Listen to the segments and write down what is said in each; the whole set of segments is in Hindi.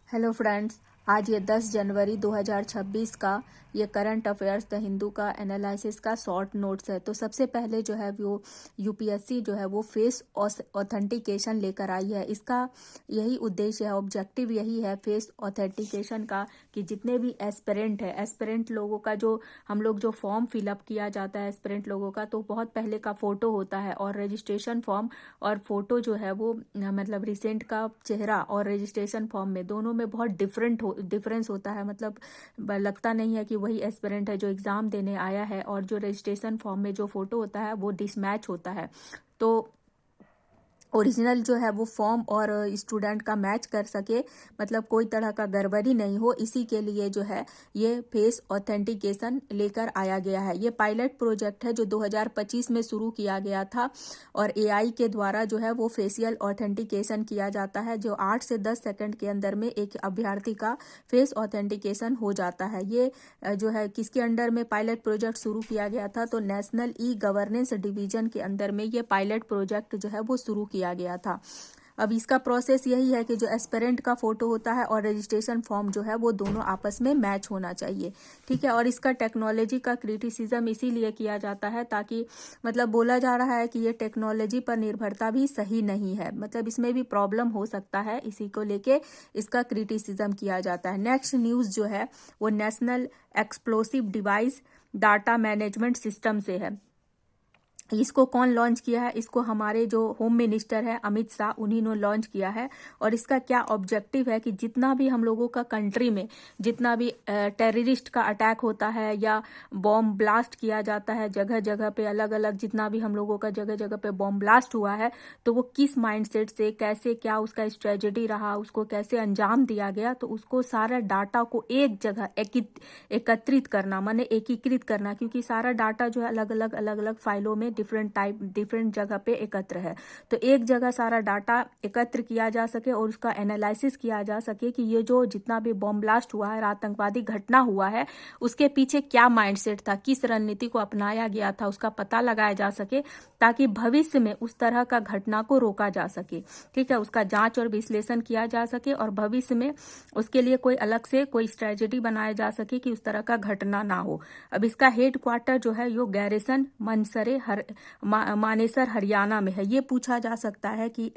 हेलो फ्रेंड्स, आज ये 10 जनवरी 2026 का ये करंट अफेयर्स द हिंदू का एनालिसिस का शॉर्ट नोट्स है। तो सबसे पहले जो है वो यूपीएससी जो है वो फेस ऑथेंटिकेशन लेकर आई है। इसका यही उद्देश्य है, ऑब्जेक्टिव यही है फेस ऑथेंटिकेशन का, कि जितने भी एस्पिरेंट है, एस्पिरेंट लोगों का जो हम लोग जो फॉर्म फिलअप किया जाता है एस्पिरेंट लोगों का, तो बहुत पहले का फोटो होता है और रजिस्ट्रेशन फॉर्म और फोटो जो है वो मतलब रिसेंट का चेहरा और रजिस्ट्रेशन फॉर्म में दोनों में बहुत डिफरेंस होता है। मतलब लगता नहीं है कि वही एस्पिरेंट है जो एग्जाम देने आया है, और जो रजिस्ट्रेशन फॉर्म में जो फोटो होता है वो डिसमैच होता है। तो ओरिजिनल जो है वो फॉर्म और स्टूडेंट का मैच कर सके, मतलब कोई तरह का गड़बड़ी नहीं हो, इसी के लिए जो है ये फेस ऑथेंटिकेशन लेकर आया गया है। ये पायलट प्रोजेक्ट है जो 2025 में शुरू किया गया था, और एआई के द्वारा जो है वो फेशियल ऑथेंटिकेशन किया जाता है, जो 8 से 10 सेकंड के अंदर में एक अभ्यर्थी का फेस ऑथेंटिकेशन हो जाता है। ये जो है किसके अंडर में पायलट प्रोजेक्ट शुरू किया गया था, तो नेशनल ई गवर्नेंस डिवीजन के अंदर में ये पायलट प्रोजेक्ट जो है वो शुरू किया गया था। अब इसका प्रोसेस यही है कि जो एस्पिरेंट का फोटो होता है और रजिस्ट्रेशन फॉर्म जो है वो दोनों आपस में मैच होना चाहिए, ठीक है। और इसका टेक्नोलॉजी का क्रिटिसिज्म इसीलिए किया जाता है ताकि मतलब बोला जा रहा है कि ये टेक्नोलॉजी पर निर्भरता भी सही नहीं है, मतलब इसमें भी प्रॉब्लम हो सकता है, इसी को लेके इसका क्रिटिसिज्म किया जाता है। नेक्स्ट न्यूज जो है वो national explosive device data management system से है। इसको कौन लॉन्च किया है? इसको हमारे जो होम मिनिस्टर है अमित शाह, उन्हीं ने लॉन्च किया है। और इसका क्या ऑब्जेक्टिव है कि जितना भी हम लोगों का कंट्री में जितना भी टेररिस्ट का अटैक होता है या बॉम्ब ब्लास्ट किया जाता है, जगह जगह पे अलग अलग जितना भी हम लोगों का जगह जगह पे बॉम्ब ब्लास्ट हुआ है, तो वो किस माइंडसेट से कैसे, क्या उसका स्ट्रेटेजी रहा, उसको कैसे अंजाम दिया गया, तो उसको सारा डाटा को एक जगह एकत्रित करना, माने एकीकृत करना, क्योंकि सारा डाटा जो है अलग अलग फाइलों में डिफरेंट जगह पे एकत्र है। तो एक जगह सारा डाटा एकत्र किया जा सके और उसका एनालिसिस किया जा सके कि ये जो जितना भी बॉम्ब ब्लास्ट हुआ है, आतंकवादी घटना हुआ है, उसके पीछे क्या माइंडसेट था, किस रणनीति को अपनाया गया था, उसका पता लगाया जा सके, ताकि भविष्य में उस तरह का घटना को रोका जा सके, ठीक है। उसका जांच और विश्लेषण किया जा सके और भविष्य में उसके लिए कोई अलग से कोई स्ट्रेटेजी बनाया जा सके कि उस तरह का घटना ना हो। अब इसका हेड क्वार्टर जो है यो गैरिसन मानेसर हरियाणा में है। ये पूछा जा सकता है कि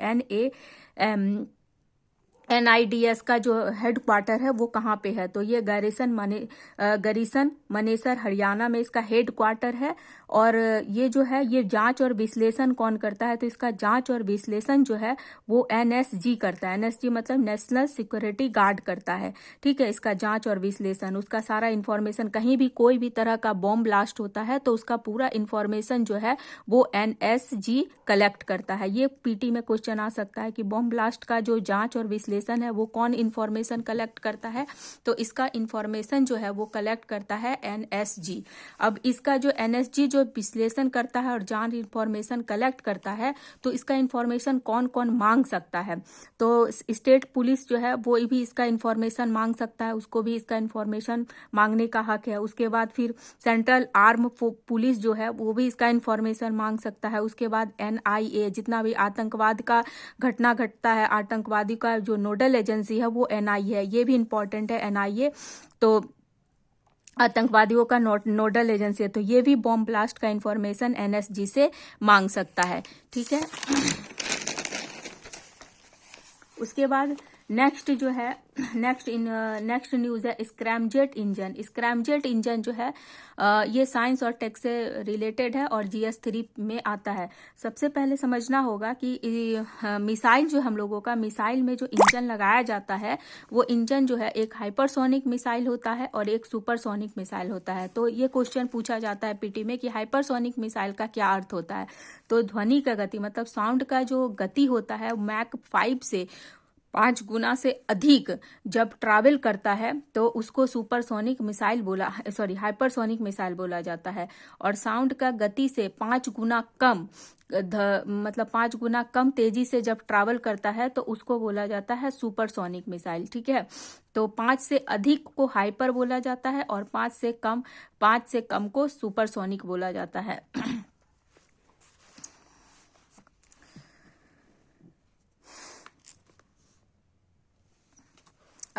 NIDS का जो हेड क्वार्टर है वो कहाँ पे है, तो ये गरीसन मनेसर हरियाणा में इसका हेड क्वार्टर है। और ये जो है ये जांच और विश्लेषण कौन करता है, तो इसका जांच और विश्लेषण जो है वो NSG करता है। NSG मतलब नेशनल सिक्योरिटी गार्ड करता है, ठीक है। इसका जांच और विश्लेषण, उसका सारा इंफॉर्मेशन, कहीं भी कोई भी तरह का बॉम्ब ब्लास्ट होता है तो उसका पूरा इंफॉर्मेशन जो है वो NSG कलेक्ट करता है। ये पीटी में क्वेश्चन आ सकता है कि बॉम्ब ब्लास्ट का जो जांच और विश्लेषण है वो कौन इंफॉर्मेशन कलेक्ट करता है, तो इसका इंफॉर्मेशन जो है वो कलेक्ट करता है NSG। अब इसका जो NSG जो विश्लेषण करता है और जांच इंफॉर्मेशन कलेक्ट करता है, तो इसका इंफॉर्मेशन कौन कौन मांग सकता है, तो स्टेट पुलिस जो है वो भी इसका इंफॉर्मेशन मांग सकता है, उसको भी इसका इंफॉर्मेशन मांगने का हक है। उसके बाद फिर सेंट्रल आर्म पुलिस जो है वो भी इसका इंफॉर्मेशन मांग सकता है। उसके बाद NIA, जितना भी आतंकवाद का घटना घटता है, आतंकवादी का जो नोडल एजेंसी है वो NIA है, ये भी इंपॉर्टेंट है NIA। तो आतंकवादियों का नोडल एजेंसी है, तो ये भी बॉम्ब ब्लास्ट का इंफॉर्मेशन NSG से मांग सकता है, ठीक है। उसके बाद नेक्स्ट जो है नेक्स्ट न्यूज है स्क्रैमजेट इंजन। स्क्रैमजेट इंजन जो है ये साइंस और टेक से रिलेटेड है और GS3 में आता है। सबसे पहले समझना होगा कि मिसाइल जो हम लोगों का मिसाइल में जो इंजन लगाया जाता है वो इंजन जो है एक हाइपरसोनिक मिसाइल होता है और एक सुपरसोनिक मिसाइल होता है। तो ये क्वेश्चन पूछा जाता है पीटी में कि हाइपरसोनिक मिसाइल का क्या अर्थ होता है, तो ध्वनि का गति, मतलब साउंड का जो गति होता है मैक 5 से 5 गुना से अधिक जब ट्रैवल करता है तो उसको सुपरसोनिक मिसाइल हाइपरसोनिक मिसाइल बोला जाता है। और साउंड का गति से 5 गुना कम मतलब 5 गुना कम तेजी से जब ट्रैवल करता है तो उसको बोला जाता है सुपरसोनिक मिसाइल, ठीक है। तो 5 से अधिक को हाइपर बोला जाता है और 5 से कम को सुपरसोनिक बोला जाता है।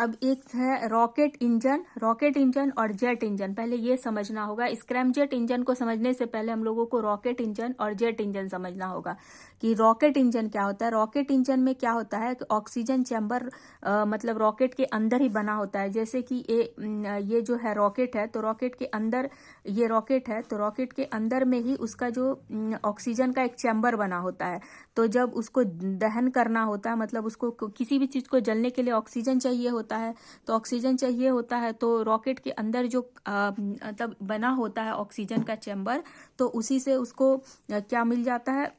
अब एक है रॉकेट इंजन और जेट इंजन। पहले ये समझना होगा। स्क्रैमजेट इंजन को समझने से पहले हम लोगों को रॉकेट इंजन और जेट इंजन समझना होगा कि रॉकेट इंजन क्या होता है। रॉकेट इंजन में क्या होता है कि ऑक्सीजन चैम्बर मतलब रॉकेट के अंदर ही बना होता है। जैसे कि ये जो है रॉकेट है, तो रॉकेट के अंदर ये रॉकेट है, तो रॉकेट के अंदर में ही उसका जो ऑक्सीजन का एक चैम्बर बना होता है। तो जब उसको दहन करना होता है, मतलब उसको किसी भी चीज को जलने के लिए ऑक्सीजन चाहिए होता है, तो ऑक्सीजन चाहिए होता है, तो रॉकेट के अंदर जो मतलब बना होता है ऑक्सीजन का चैम्बर, तो उसी से उसको क्या मिल जाता है।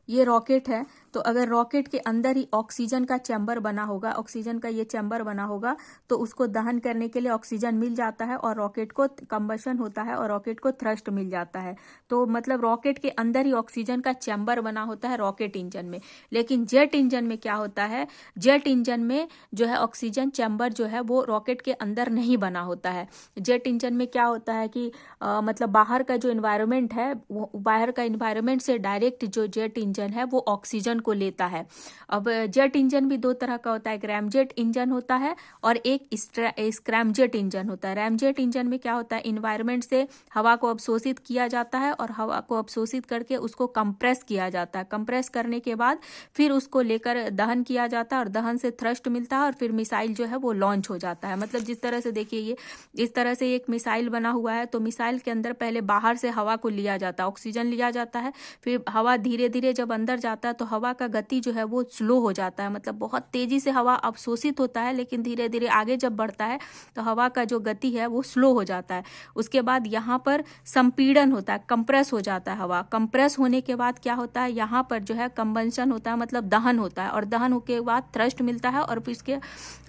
ये रॉकेट है, तो अगर रॉकेट के अंदर ही ऑक्सीजन का चैम्बर बना होगा, ऑक्सीजन का ये चैम्बर बना होगा, तो उसको दहन करने के लिए ऑक्सीजन मिल जाता है और रॉकेट को कंबशन होता है और रॉकेट को थ्रस्ट मिल जाता है। तो मतलब रॉकेट के अंदर ही ऑक्सीजन का चैम्बर बना होता है रॉकेट इंजन में। लेकिन जेट इंजन में क्या होता है, जेट इंजन में जो है ऑक्सीजन चैम्बर जो है वो रॉकेट के अंदर नहीं बना होता है। जेट इंजन में क्या होता है कि मतलब बाहर का जो इन्वायरमेंट है, वो बाहर का इन्वायरमेंट से डायरेक्ट जो जेट इंजन है वो ऑक्सीजन को लेता है। अब जेट इंजन भी दो तरह का होता है, एक रैमजेट इंजन होता है और एक स्क्रैमजेट इंजन होता है। रैमजेट इंजन में क्या होता है, इन्वायरमेंट से हवा को अवशोषित किया जाता है और हवा को अवशोषित करके उसको कंप्रेस किया जाता है। कंप्रेस करने के बाद फिर उसको लेकर दहन किया जाता है और दहन से थ्रस्ट मिलता है और फिर मिसाइल जो है वो लॉन्च हो जाता है। मतलब जिस तरह से देखिए, ये इस तरह से एक मिसाइल बना हुआ है, तो मिसाइल के अंदर पहले बाहर से हवा को लिया जाता है, ऑक्सीजन लिया जाता है, फिर हवा धीरे धीरे जब अंदर जाता है तो हवा का गति जो है वो स्लो हो जाता है। मतलब बहुत तेजी से हवा अवशोषित होता है, लेकिन धीरे धीरे आगे जब बढ़ता है तो हवा का जो गति है वो स्लो हो जाता है। उसके बाद यहाँ पर संपीड़न होता है, कंप्रेस हो जाता है हवा। कंप्रेस होने के बाद क्या होता है, यहाँ पर जो है कंबंशन होता है, मतलब दहन होता है, और दहन के बाद थ्रस्ट मिलता है और फिर इसके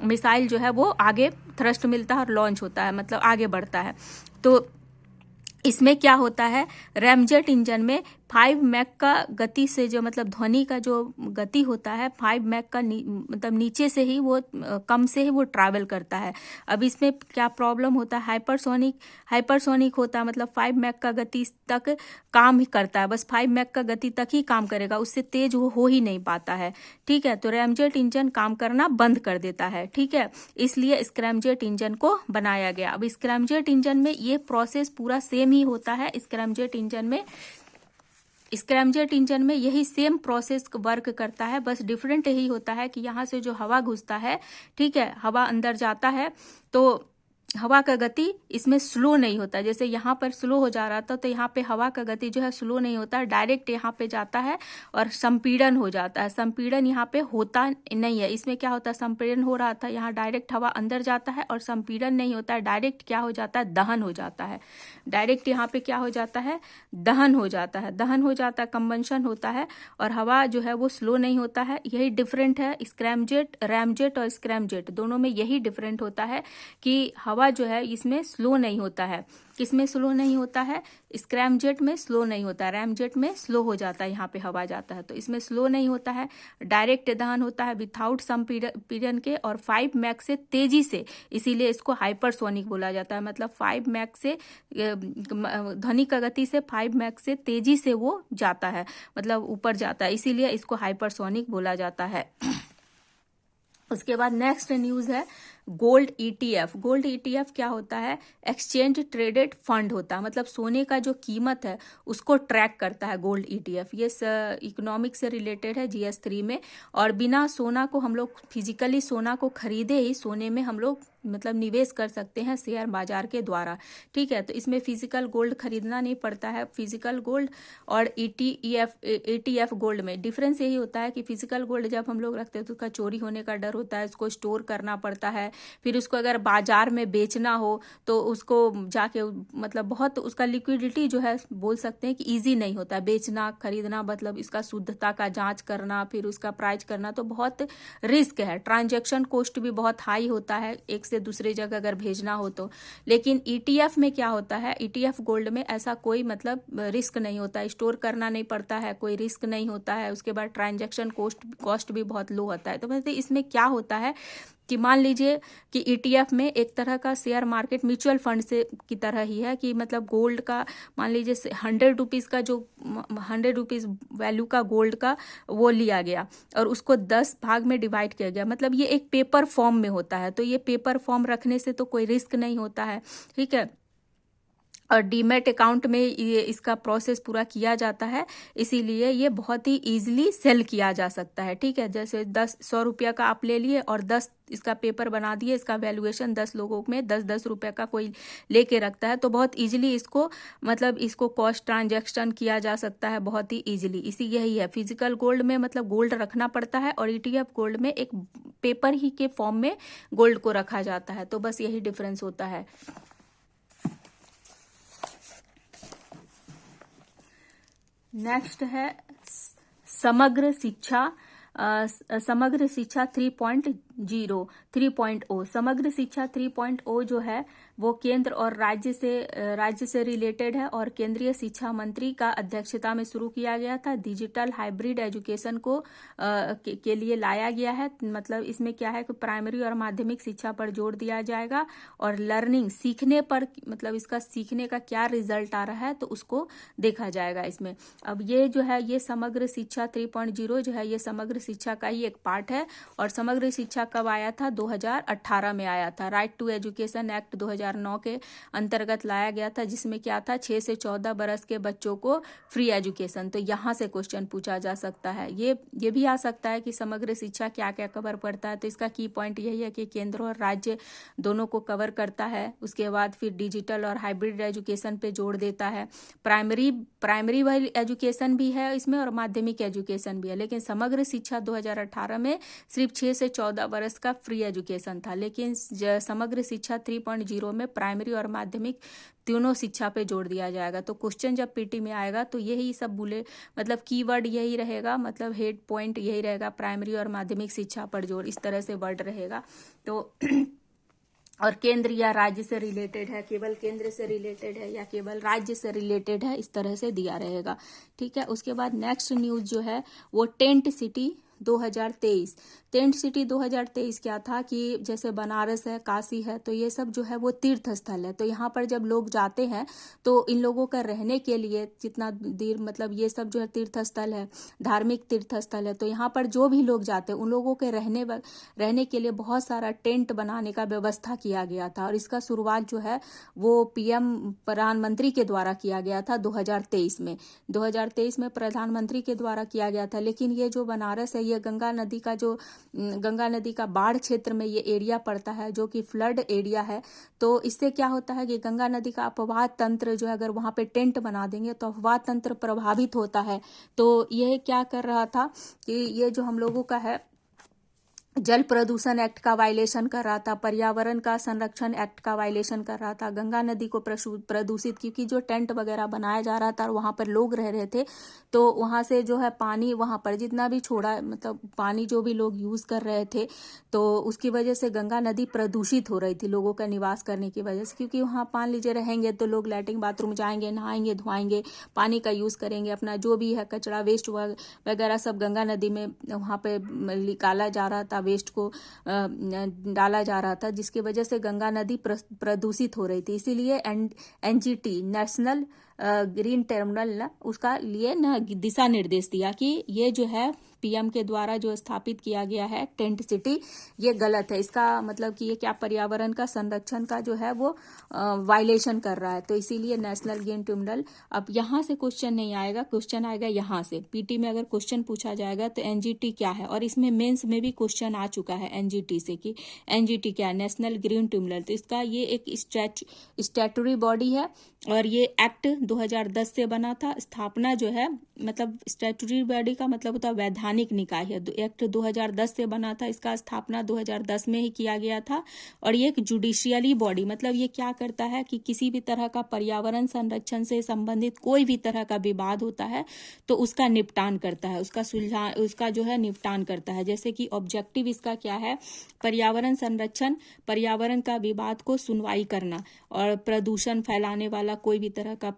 मिसाइल जो है वो आगे थ्रस्ट मिलता है और लॉन्च होता है, मतलब आगे बढ़ता है। तो इसमें क्या होता है, रैमजेट इंजन में 5 मैक का गति से जो मतलब ध्वनि का जो गति होता है 5 मैक का मतलब नीचे से ही वो कम से ही वो ट्रैवल करता है। अब इसमें क्या प्रॉब्लम होता है, हाइपरसोनिक होता है, मतलब 5 मैक का गति तक काम ही करता है, बस 5 मैक का गति तक ही काम करेगा, उससे तेज वो हो ही नहीं पाता है। ठीक है, तो रैमजेट इंजन काम करना बंद कर देता है। ठीक है, इसलिए स्क्रैमजेट इंजन को बनाया गया। अब स्क्रैमजेट इंजन में ये प्रोसेस पूरा सेम ही होता है। स्क्रैमजेट इंजन में यही सेम प्रोसेस वर्क करता है, बस डिफरेंट यही होता है कि यहाँ से जो हवा घुसता है, ठीक है, हवा अंदर जाता है, तो हवा का गति इसमें स्लो नहीं होता। जैसे यहाँ पर स्लो हो जा रहा था, तो यहाँ पे हवा का गति जो है स्लो नहीं होता, डायरेक्ट यहाँ पे जाता है और संपीड़न हो जाता है। संपीड़न यहाँ पे होता नहीं है। इसमें क्या होता है, संपीड़न हो रहा था, यहाँ डायरेक्ट हवा अंदर जाता है और संपीड़न नहीं होता है, डायरेक्ट क्या हो जाता है, दहन हो जाता है। डायरेक्ट यहाँ पे क्या हो जाता है, दहन हो जाता है, दहन हो जाता है, कंबंशन होता है और हवा जो है वो स्लो नहीं होता है। यही डिफरेंट है रैमजेट और स्क्रैमजेट दोनों में, यही डिफरेंट होता है कि हवा जो है इसमें स्लो नहीं होता है। किसमें स्लो नहीं होता है, स्क्रैमजेट में स्लो नहीं होता है, रैमजेट में स्लो हो जाता है, यहाँ पे हवा जाता है, तो इसमें स्लो नहीं होता है, डायरेक्ट दहन होता है विथआउट संपीड़न के और 5 मैक से तेजी से, इसीलिए इसको हाइपरसोनिक बोला जाता है। मतलब 5 मैक से ध्वनि का गति से 5 मैक से तेजी से वो जाता है, मतलब ऊपर जाता है, इसीलिए इसको हाइपरसोनिक बोला जाता है। उसके बाद नेक्स्ट न्यूज है गोल्ड ईटीएफ। गोल्ड ईटीएफ क्या होता है, एक्सचेंज ट्रेडेड फंड होता है, मतलब सोने का जो कीमत है उसको ट्रैक करता है गोल्ड ईटीएफ। ये इकोनॉमिक्स से रिलेटेड है GS3 में। और बिना सोना को हम लोग फिजिकली सोना को खरीदे ही सोने में हम लोग मतलब निवेश कर सकते हैं शेयर बाजार के द्वारा। ठीक है, तो इसमें फिजिकल गोल्ड खरीदना नहीं पड़ता है। फिजिकल गोल्ड और ETF गोल्ड में डिफरेंस यही होता है कि फिजिकल गोल्ड जब हम लोग रखते हैं तो उसका चोरी होने का डर होता है, उसको स्टोर करना पड़ता है, फिर उसको अगर बाजार में बेचना हो तो उसको जाके मतलब बहुत उसका लिक्विडिटी जो है बोल सकते हैं कि इजी नहीं होता है, बेचना खरीदना, मतलब इसका शुद्धता का जांच करना, फिर उसका प्राइस करना, तो बहुत रिस्क है। ट्रांजैक्शन कॉस्ट भी बहुत हाई होता है एक से दूसरे जगह अगर भेजना हो तो। लेकिन ETF में क्या होता है, ETF गोल्ड में ऐसा कोई मतलब रिस्क नहीं होता है, स्टोर करना नहीं पड़ता है, कोई रिस्क नहीं होता है। उसके बाद ट्रांजैक्शन कॉस्ट भी बहुत लो होता है। तो मतलब इसमें क्या होता है कि मान लीजिए कि ईटीएफ में एक तरह का शेयर मार्केट म्यूचुअल फंड से की तरह ही है कि मतलब गोल्ड का मान लीजिए 100 रुपीज़ का जो 100 रुपीज़ वैल्यू का गोल्ड का वो लिया गया और उसको 10 भाग में डिवाइड किया गया। मतलब ये एक पेपर फॉर्म में होता है, तो ये पेपर फॉर्म रखने से तो कोई रिस्क नहीं होता है, ठीक है। और डीमैट अकाउंट में ये इसका प्रोसेस पूरा किया जाता है, इसीलिए ये बहुत ही ईजिली सेल किया जा सकता है, ठीक है। जैसे 100 रुपया का आप ले लिए और 10 इसका पेपर बना दिए, इसका वैल्यूएशन 10 लोगों में 10-10 रुपये का कोई लेके रखता है, तो बहुत इजीली इसको मतलब इसको कॉस्ट ट्रांजैक्शन किया जा सकता है बहुत ही इजीली। इसी यही है, फिजिकल गोल्ड में मतलब गोल्ड रखना पड़ता है और ईटीएफ गोल्ड में एक पेपर ही के फॉर्म में गोल्ड को रखा जाता है, तो बस यही डिफरेंस होता है। नेक्स्ट है समग्र शिक्षा, समग्र शिक्षा 3.0 समग्र शिक्षा 3.0 जो है वो केंद्र और राज्य से रिलेटेड है और केंद्रीय शिक्षा मंत्री का अध्यक्षता में शुरू किया गया था। डिजिटल हाइब्रिड एजुकेशन को के लिए लाया गया है। मतलब इसमें क्या है कि प्राइमरी और माध्यमिक शिक्षा पर जोर दिया जाएगा और लर्निंग सीखने पर, मतलब इसका सीखने का क्या रिजल्ट आ रहा है तो उसको देखा जाएगा इसमें। अब ये जो है ये समग्र शिक्षा 3.0 जो है ये समग्र शिक्षा का ही एक पार्ट है। और समग्र शिक्षा कब आया था? 2018 में आया था। राइट टू एजुकेशन एक्ट 2009 के अंतर्गत लाया गया था, जिसमें क्या था 6 से 14 बरस के बच्चों को फ्री एजुकेशन। तो यहाँ से क्वेश्चन पूछा जा सकता है। ये भी आ सकता है कि समग्र शिक्षा क्या क्या कवर करता है। तो इसका की पॉइंट यही है कि केंद्र और राज्य दोनों को कवर करता है। उसके बाद फिर डिजिटल और हाइब्रिड एजुकेशन पे जोड़ देता है। प्राइमरी वाली एजुकेशन भी है इसमें और माध्यमिक एजुकेशन भी है, लेकिन समग्र शिक्षा 2018 में सिर्फ 6 से 14 वर्ष का फ्री एजुकेशन था। लेकिन समग्र शिक्षा 3.0 में प्राइमरी और माध्यमिक तीनों शिक्षा पे जोड़ दिया जाएगा। तो क्वेश्चन जब पीटी में आएगा तो यही सब बोले, मतलब कीवर्ड यही रहेगा, मतलब हेड पॉइंट यही रहेगा, प्राइमरी और माध्यमिक शिक्षा पर जोड़, इस तरह से वर्ड रहेगा। तो और केंद्र या राज्य से रिलेटेड है, केवल केंद्र से रिलेटेड है या केवल राज्य से रिलेटेड है, इस तरह से दिया रहेगा, ठीक है। उसके बाद नेक्स्ट न्यूज जो है वो टेंट सिटी 2023। टेंट सिटी 2023 क्या था कि जैसे बनारस है, काशी है, तो ये सब जो है वो तीर्थ स्थल है। तो यहाँ पर जब लोग जाते हैं तो इन लोगों का रहने के लिए जितना देर, मतलब ये सब जो है तीर्थ स्थल है, धार्मिक तीर्थ स्थल है, तो यहाँ पर जो भी लोग जाते हैं उन लोगों के रहने के लिए बहुत सारा टेंट बनाने का व्यवस्था किया गया था। और इसका शुरुआत जो है वो पीएम प्रधानमंत्री के द्वारा किया गया था 2023 में। 2023 में प्रधानमंत्री के द्वारा किया गया था। लेकिन ये जो बनारस है ये गंगा नदी का बाढ़ क्षेत्र में ये एरिया पड़ता है, जो कि फ्लड एरिया है। तो इससे क्या होता है कि गंगा नदी का अपवाह तंत्र जो है, अगर वहां पे टेंट बना देंगे तो अपवाह तंत्र प्रभावित होता है। तो यह क्या कर रहा था कि ये जो हम लोगों का है जल प्रदूषण एक्ट का वायलेशन कर रहा था, पर्यावरण का संरक्षण एक्ट का वायलेशन कर रहा था, गंगा नदी को प्रदूषित, क्योंकि जो टेंट वगैरह बनाया जा रहा था और वहां पर लोग रह रहे थे, तो वहां से जो है पानी वहां पर जितना भी छोड़ा, मतलब पानी जो भी लोग यूज कर रहे थे, तो उसकी वजह से गंगा नदी प्रदूषित हो रही थी लोगों का निवास करने की वजह से। क्योंकि वहां मान लीजिए रहेंगे तो लोग लैट्रिन बाथरूम जाएंगे, नहाएंगे, धोएंगे, पानी का यूज करेंगे, अपना जो भी है कचरा वेस्ट वगैरह सब गंगा नदी में वहां पे निकाला जा रहा था, वेस्ट को डाला जा रहा था, जिसकी वजह से गंगा नदी प्रदूषित हो रही थी। इसीलिए एनजीटी नेशनल ग्रीन टर्मिनल उसका लिए न दिशा निर्देश दिया कि ये जो है पीएम के द्वारा जो स्थापित किया गया है टेंट सिटी, ये गलत है। इसका मतलब कि ये क्या पर्यावरण का संरक्षण का जो है वो वायलेशन कर रहा है। तो इसीलिए नेशनल ग्रीन टर्मिनल। अब यहाँ से क्वेश्चन नहीं आएगा, क्वेश्चन आएगा यहाँ से। पीटी में अगर क्वेश्चन पूछा जाएगा तो एनजीटी क्या है, और इसमें मेंस में भी क्वेश्चन आ चुका है एनजीटी से कि एनजीटी क्या है, नेशनल ग्रीन टर्मिनल। तो इसका ये एक स्टैट्यूटरी बॉडी है और ये एक्ट 2010 से बना था। स्थापना जो है, मतलब स्टैट्यूटरी बॉडी का मतलब होता है वैधानिक निकाय है। एक्ट 2010 से बना था, इसका स्थापना 2010 में ही किया गया था। और ये एक जुडिशियली बॉडी, मतलब ये क्या करता है कि किसी भी तरह का पर्यावरण संरक्षण से संबंधित कोई भी तरह का विवाद होता है तो उसका निपटान करता है, उसका जो है निपटान करता है। जैसे कि ऑब्जेक्टिव इसका क्या है, पर्यावरण संरक्षण, पर्यावरण का विवाद को सुनवाई करना, और प्रदूषण फैलाने वाला कोई भी तरह का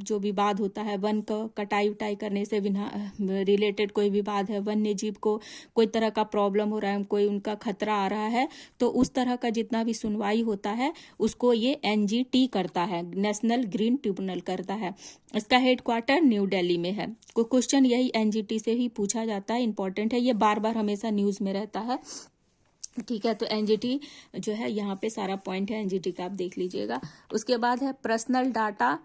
जो विवाद होता है, वन का कटाई उटाई करने से रिलेटेड कोई विवाद है, वन्य जीव को कोई तरह का प्रॉब्लम हो रहा है, कोई उनका खतरा आ रहा है, तो उस तरह का जितना भी सुनवाई होता है उसको ये NGT करता है, नेशनल ग्रीन ट्रिब्यूनल करता है। इसका हेडक्वार्टर न्यू दिल्ली में है। कोई क्वेश्चन यही NGT से ही पूछा जाता है, इंपॉर्टेंट है, ये बार बार हमेशा न्यूज में रहता है। ठीक है, तो NGT जो है यहाँ पे सारा पॉइंट है NGT का, आप देख लीजिएगा। उसके बाद है पर्सनल डाटा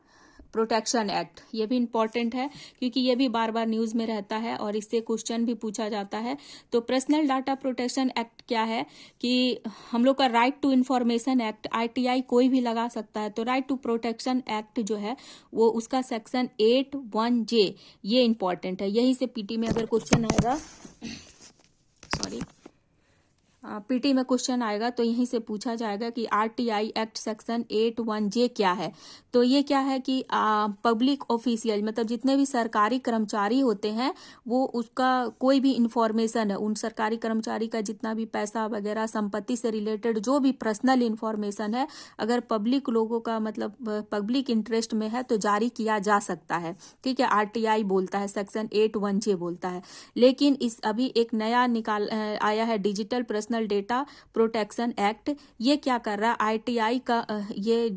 प्रोटेक्शन एक्ट, ये भी इम्पॉर्टेंट है क्योंकि ये भी बार बार न्यूज़ में रहता है और इससे क्वेश्चन भी पूछा जाता है। तो पर्सनल डाटा प्रोटेक्शन एक्ट क्या है कि हम लोग का right to information act, ITI कोई भी लगा सकता है, तो राइट टू प्रोटेक्शन एक्ट जो है वो उसका सेक्शन 81J ये इम्पॉर्टेंट है। यही से PT में अगर क्वेश्चन आएगा, सॉरी, PT में क्वेश्चन आएगा तो यहीं से पूछा जाएगा कि RTI एक्ट सेक्शन 81J क्या है। तो ये क्या है कि पब्लिक ऑफिशियल मतलब जितने भी सरकारी कर्मचारी होते हैं वो उसका कोई भी इंफॉर्मेशन है, उन सरकारी कर्मचारी का जितना भी पैसा वगैरह संपत्ति से रिलेटेड जो भी पर्सनल इंफॉर्मेशन है, अगर पब्लिक लोगों का मतलब पब्लिक इंटरेस्ट में है तो जारी किया जा सकता है। ठीक है, RTI बोलता है, सेक्शन 81J बोलता है। लेकिन इस अभी एक नया आया है digital personal data protection act. ये क्या कर रहा है, ITI का ये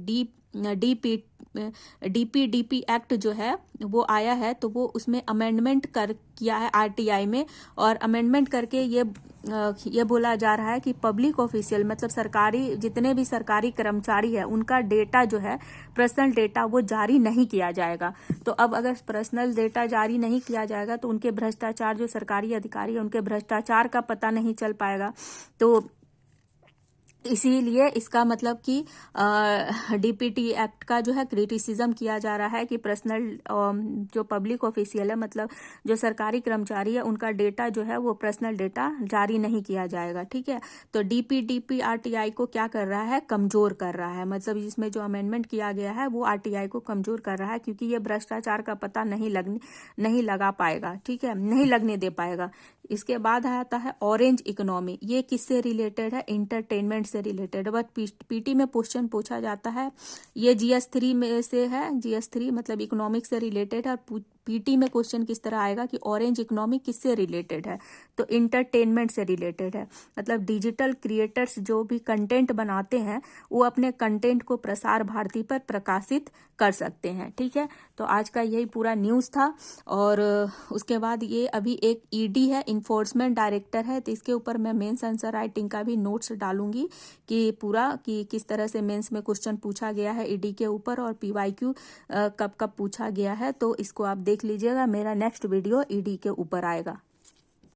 DPDP एक्ट जो है वो आया है, तो वो उसमें अमेंडमेंट किया है RTI में, और अमेंडमेंट करके ये बोला जा रहा है कि पब्लिक ऑफिशियल मतलब सरकारी जितने भी सरकारी कर्मचारी है उनका डेटा जो है पर्सनल डेटा वो जारी नहीं किया जाएगा। तो अब अगर पर्सनल डेटा जारी नहीं किया जाएगा तो उनके भ्रष्टाचार, जो सरकारी अधिकारी है उनके भ्रष्टाचार का पता नहीं चल पाएगा। तो इसीलिए इसका मतलब कि DPT एक्ट का जो है क्रिटिसिज्म किया जा रहा है कि पर्सनल जो पब्लिक ऑफिशियल है मतलब जो सरकारी कर्मचारी है उनका डेटा जो है वो पर्सनल डेटा जारी नहीं किया जाएगा। ठीक है, तो DPDP RTI को क्या कर रहा है, कमजोर कर रहा है। मतलब इसमें जो अमेंडमेंट किया गया है वो RTI को कमजोर कर रहा है क्योंकि ये भ्रष्टाचार का पता नहीं लगा पाएगा। ठीक है, नहीं लगने दे पाएगा। इसके बाद आता है ऑरेंज इकोनॉमी। ये किससे रिलेटेड है, इंटरटेनमेंट से रिलेटेड। बट PT में क्वेश्चन पूछा जाता है, ये GS3 में से है, GS3 मतलब इकोनॉमिक से रिलेटेड है। और PT में क्वेश्चन किस तरह आएगा कि ऑरेंज इकोनॉमी किससे रिलेटेड है, तो इंटरटेनमेंट से रिलेटेड है। मतलब डिजिटल क्रिएटर्स जो भी कंटेंट बनाते हैं वो अपने कंटेंट को प्रसार भारती पर प्रकाशित कर सकते हैं। ठीक है, तो आज का यही पूरा न्यूज़ था। और उसके बाद ये अभी एक ED है, इन्फोर्समेंट डायरेक्टर है, तो इसके ऊपर मैं मेंस आंसर राइटिंग का भी नोट्स डालूंगी कि पूरा कि किस तरह से मेंस में क्वेश्चन पूछा गया है ED के ऊपर, और PYQ कब कब पूछा गया है। तो इसको आप देख लीजिएगा, मेरा नेक्स्ट वीडियो ED के ऊपर आएगा।